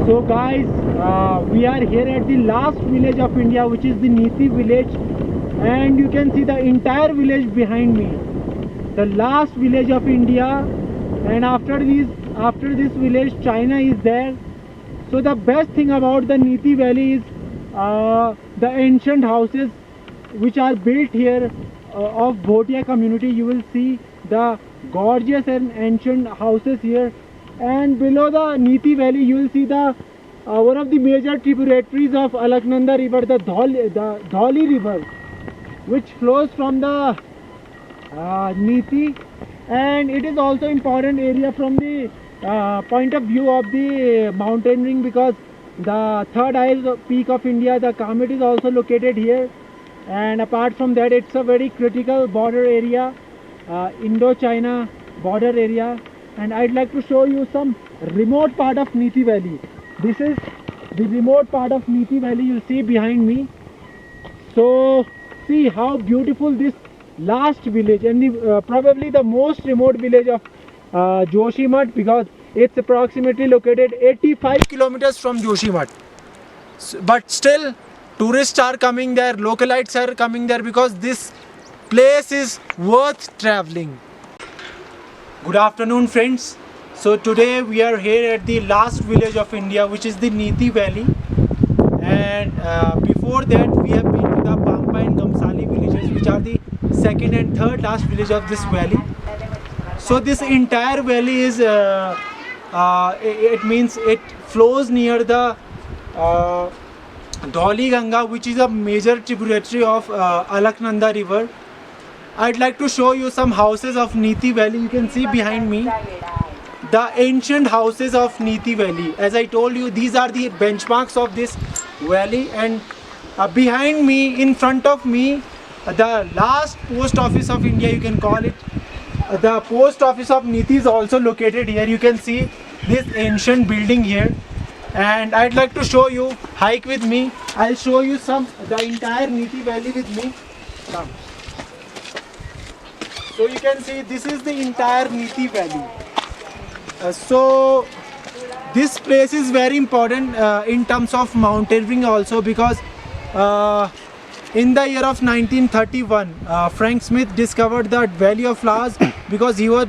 So guys, we are here at the last village of India, which is the Niti village, and you can see the entire village behind me. The last village of India, and after this village, China is there. So the best thing about the Niti Valley is the ancient houses which are built here of Bhotia community. You will see the gorgeous and ancient houses here, and below the Niti Valley you will see the one of the major tributaries of Alaknanda river, the Dholi river, which flows from the Niti, and it is also important area from the point of view of the mountaineering, because the third highest peak of India, the Kamet, is also located here. And apart from that, it's a very critical border area, Indo-China border area. And I'd like to show you some remote part of Niti Valley. This is the remote part of Niti Valley you see behind me. So see how beautiful this last village, and the probably the most remote village of Joshimath, because it's approximately located 85 kilometers from Joshimath. But still tourists are coming there, localites are coming there, because this place is worth traveling. Good afternoon friends. So today we are here at the last village of India, which is the Niti Valley, and before that we have been to the Pampa and Gamsali villages, which are the second and third last village of this valley. So this entire valley is it means it flows near the Dholi Ganga, which is a major tributary of Alaknanda river. I'd like to show you some houses of Niti Valley. You can see behind me the ancient houses of Niti Valley. As I told you, these are the benchmarks of this valley, and behind me, in front of me, the last post office of India, you can call it. The post office of Niti is also located here. You can see this ancient building here, and I'd like to show you. Hike with me. I'll show you the entire Niti Valley with me. Come. So you can see this is the entire Niti Valley. So this place is very important in terms of mountaineering also, because in the year of 1931 Frank Smith discovered the Valley of Flowers, because he was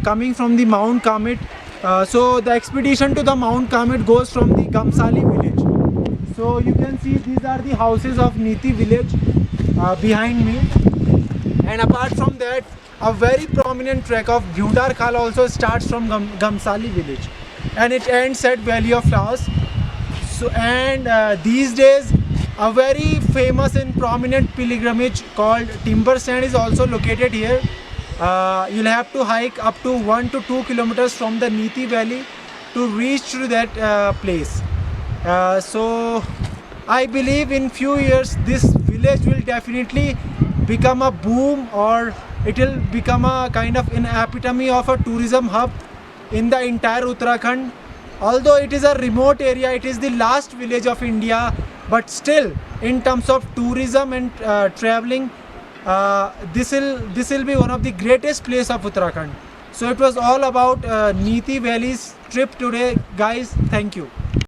coming from the Mount Kamet. So the expedition to the Mount Kamet goes from the Gamsali village. So you can see these are the houses of Niti village behind me. And apart from that, a very prominent trek of Gyudar Khal also starts from Gamsali village, and it ends at Valley of Flowers. So, and these days a very famous and prominent pilgrimage called Timber Sand is also located here. You'll have to hike up to 1 to 2 kilometers from the Niti Valley to reach to that place. So I believe in few years this village will definitely become a boom, or it will become a kind of an epitome of a tourism hub in the entire Uttarakhand. Although it is a remote area, it is the last village of India, but still in terms of tourism and traveling, this will be one of the greatest place of Uttarakhand. So it was all about Niti Valley's trip today, guys. Thank you.